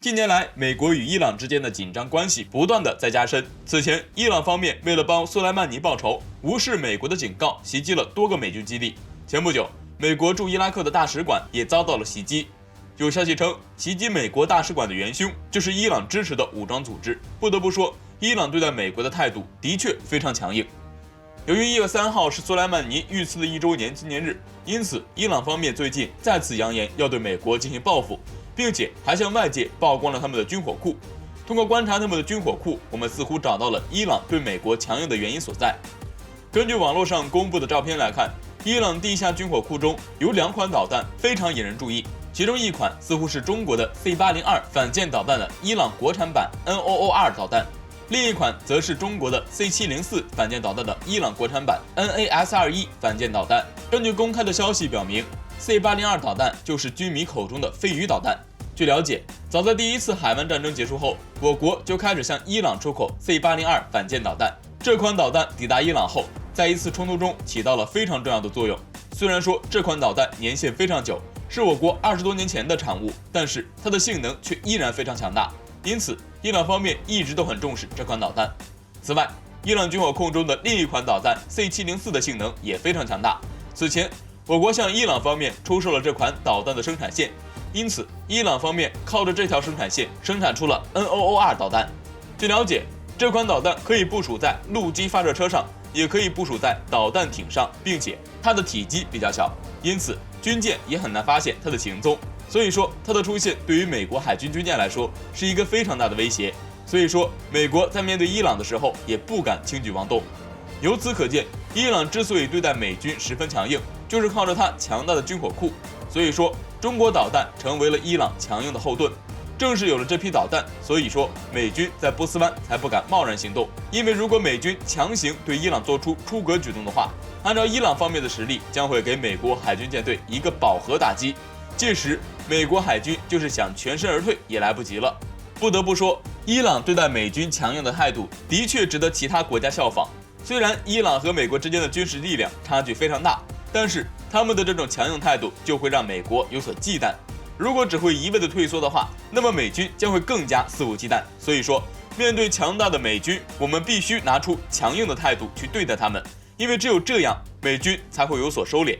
近年来，美国与伊朗之间的紧张关系不断的在加深。此前，伊朗方面为了帮苏莱曼尼报仇，无视美国的警告，袭击了多个美军基地。前不久，美国驻伊拉克的大使馆也遭到了袭击。有消息称，袭击美国大使馆的元凶就是伊朗支持的武装组织。不得不说，伊朗对待美国的态度的确非常强硬。由于1月3号是苏莱曼尼遇刺的1周年纪念日，因此伊朗方面最近再次扬言要对美国进行报复，并且还向外界曝光了他们的军火库。通过观察他们的军火库，我们似乎找到了伊朗对美国强硬的原因所在。根据网络上公布的照片来看，伊朗地下军火库中有2款导弹非常引人注意，其中一款似乎是中国的 C802 反舰导弹的伊朗国产版 NOO2 导弹，另一款则是中国的 C704 反舰导弹的伊朗国产版 NAS21 反舰导弹。根据公开的消息表明，C802 导弹就是军迷口中的飞鱼导弹。据了解，早在第1次海湾战争结束后，我国就开始向伊朗出口 C802 反舰导弹。这款导弹抵达伊朗后，在一次冲突中起到了非常重要的作用。虽然说这款导弹年限非常久，是我国20多年前的产物，但是它的性能却依然非常强大。因此，伊朗方面一直都很重视这款导弹。此外，伊朗军火库中的另一款导弹 C704 的性能也非常强大。此前，我国向伊朗方面出售了这款导弹的生产线，因此伊朗方面靠着这条生产线生产出了 NOO2 导弹。据了解，这款导弹可以部署在陆基发射车上，也可以部署在导弹艇上，并且它的体积比较小，因此军舰也很难发现它的行踪。所以说，它的出现对于美国海军军舰来说是一个非常大的威胁。所以说，美国在面对伊朗的时候也不敢轻举妄动。由此可见，伊朗之所以对待美军十分强硬，就是靠着它强大的军火库。所以说，中国导弹成为了伊朗强硬的后盾。正是有了这批导弹，所以说美军在波斯湾才不敢贸然行动。因为如果美军强行对伊朗做出出格举动的话，按照伊朗方面的实力，将会给美国海军舰队一个饱和打击。届时，美国海军就是想全身而退也来不及了。不得不说，伊朗对待美军强硬的态度的确值得其他国家效仿。虽然伊朗和美国之间的军事力量差距非常大，但是他们的这种强硬态度就会让美国有所忌惮。如果只会一味的退缩的话，那么美军将会更加肆无忌惮。所以说，面对强大的美军，我们必须拿出强硬的态度去对待他们，因为只有这样，美军才会有所收敛。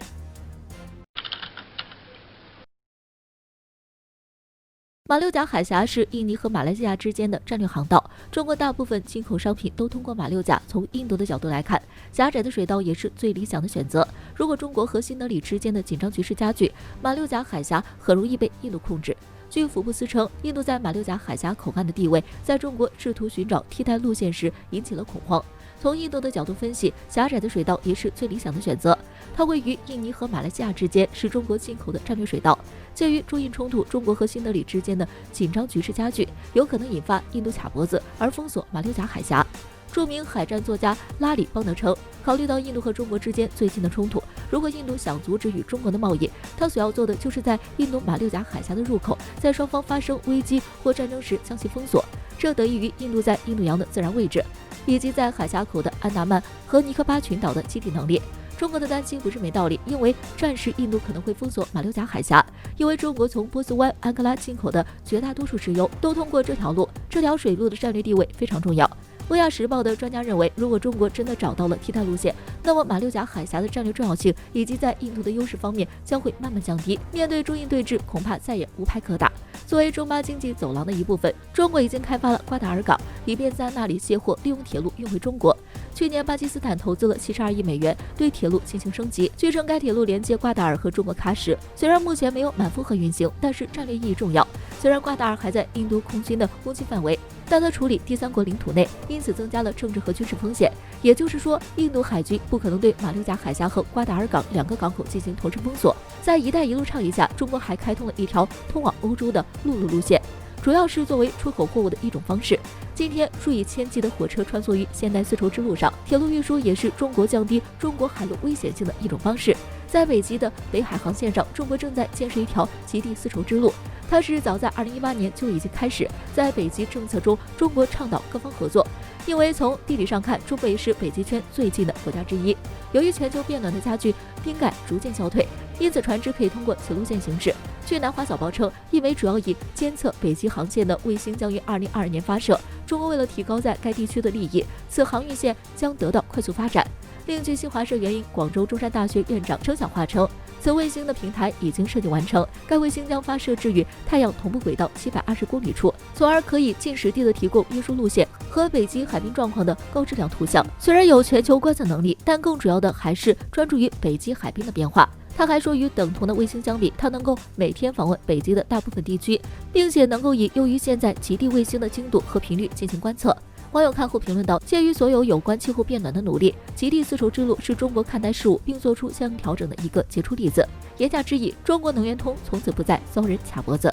马六甲海峡是印尼和马来西亚之间的战略航道，中国大部分进口商品都通过马六甲。从印度的角度来看，狭窄的水道也是最理想的选择。如果中国和新德里之间的紧张局势加剧，马六甲海峡很容易被印度控制。据福布斯称，印度在马六甲海峡口岸的地位，在中国试图寻找替代路线时引起了恐慌。从印度的角度分析，狭窄的水道也是最理想的选择。它位于印尼和马来西亚之间，是中国进口的战略水道。鉴于中印冲突，中国和新德里之间的紧张局势加剧，有可能引发印度卡脖子而封锁马六甲海峡。著名海战作家拉里·邦德称，考虑到印度和中国之间最近的冲突，如果印度想阻止与中国的贸易，他所要做的就是在印度马六甲海峡的入口，在双方发生危机或战争时将其封锁。这得益于印度在印度洋的自然位置，以及在海峡口的安达曼和尼科巴群岛的基地能力。中国的担心不是没道理，因为战时印度可能会封锁马六甲海峡，因为中国从波斯湾、安哥拉进口的绝大多数石油都通过这条路，这条水路的战略地位非常重要。欧亚时报的专家认为，如果中国真的找到了替代路线，那么马六甲海峡的战略重要性以及在印度的优势方面将会慢慢降低。面对中印对峙，恐怕再也无牌可打。作为中巴经济走廊的一部分，中国已经开发了瓜达尔港，以便在那里卸货，利用铁路运回中国。去年，巴基斯坦投资了72亿美元对铁路进行升级，据称该铁路连接瓜达尔和中国喀什。虽然目前没有满负荷运行，但是战略意义重要。虽然瓜达尔还在印度空军的攻击范围，但它处理第三国领土内，因此增加了政治和军事风险。也就是说，印度海军不可能对马六甲海峡和瓜达尔港2个港口进行同时封锁。在“一带一路”倡议下，中国还开通了一条通往欧洲的陆路路线，主要是作为出口货物的一种方式。今天，数以千计的火车穿梭于现代丝绸之路上，铁路运输也是中国降低中国海陆危险性的一种方式。在北极的北海航线上，中国正在建设一条极地丝绸之路。它是早在2018年就已经开始。在北极政策中，中国倡导各方合作，因为从地理上看，中国也是北极圈最近的国家之一。由于全球变暖的加剧，冰盖逐渐消退，因此船只可以通过此路线行驶。据南华早报称，一枚主要以监测北极航线的卫星将于2022年发射。中国为了提高在该地区的利益，此航运线将得到快速发展。另据新华社援引广州中山大学院长周小华称，此卫星的平台已经设计完成，该卫星将发射至与太阳同步轨道720公里处，从而可以近实地的提供运输路线和北极海冰状况的高质量图像。虽然有全球观测能力，但更主要的还是专注于北极海冰的变化。他还说，与等同的卫星相比，它能够每天访问北极的大部分地区，并且能够以优于现在极地卫星的精度和频率进行观测。网友看后评论道：“鉴于所有有关气候变暖的努力，极地丝绸之路是中国看待事物并做出相应调整的一个杰出例子。言下之意，中国能源通从此不再遭人卡脖子。”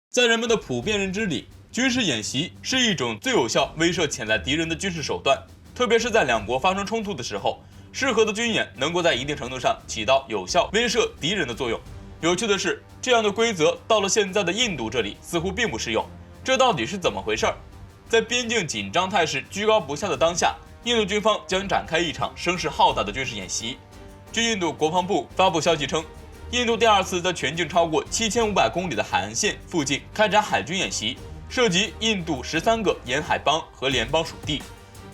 在人们的普遍认知里，军事演习是一种最有效威慑潜在敌人的军事手段，特别是在两国发生冲突的时候，适合的军演能够在一定程度上起到有效威慑敌人的作用。有趣的是，这样的规则到了现在的印度这里似乎并不适用，这到底是怎么回事？在边境紧张态势居高不下的当下，印度军方将展开一场声势浩大的军事演习。据印度国防部发布消息称，印度第二次在全境超过7500公里的海岸线附近开展海军演习，涉及印度13个沿海邦和联邦属地。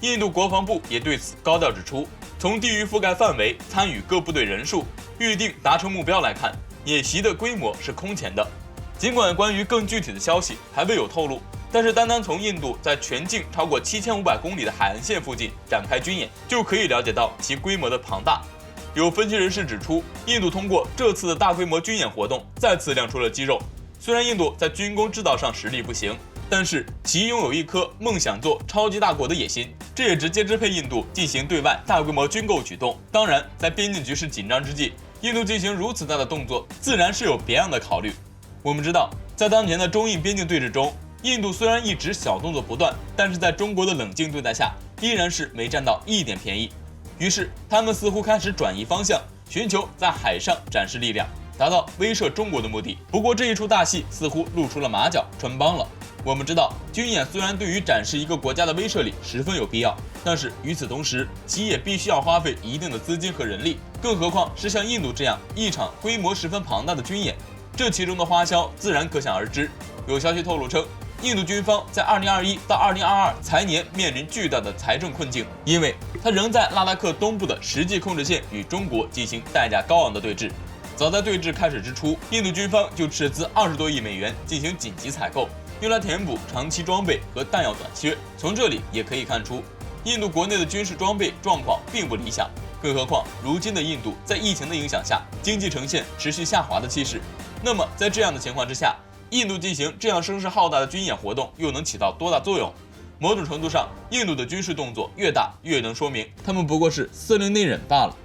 印度国防部也对此高调指出，从地域覆盖范围、参与各部队人数、预定达成目标来看，演习的规模是空前的。尽管关于更具体的消息还未有透露，但是单单从印度在全境超过7500公里的海岸线附近展开军演，就可以了解到其规模的庞大。有分析人士指出，印度通过这次的大规模军演活动，再次亮出了肌肉。虽然印度在军工制造上实力不行，但是其拥有一颗梦想做超级大国的野心，这也直接支配印度进行对外大规模军购举动。当然，在边境局势紧张之际，印度进行如此大的动作，自然是有别样的考虑。我们知道，在当前的中印边境对峙中，印度虽然一直小动作不断，但是在中国的冷静对待下，依然是没占到一点便宜。于是，他们似乎开始转移方向，寻求在海上展示力量，达到威慑中国的目的。不过，这一出大戏似乎露出了马脚，穿帮了。我们知道，军演虽然对于展示一个国家的威慑力十分有必要，但是与此同时，其也必须要花费一定的资金和人力，更何况是像印度这样一场规模十分庞大的军演，这其中的花销自然可想而知。有消息透露称，印度军方在2021到2022财年面临巨大的财政困境，因为它仍在拉达克东部的实际控制线与中国进行代价高昂的对峙。早在对峙开始之初，印度军方就斥资20多亿美元进行紧急采购，用来填补长期装备和弹药短缺。从这里也可以看出，印度国内的军事装备状况并不理想，更何况如今的印度在疫情的影响下，经济呈现持续下滑的趋势。那么在这样的情况之下，印度进行这样声势浩大的军演活动又能起到多大作用？某种程度上，印度的军事动作越大，越能说明他们不过是司令内忍罢了。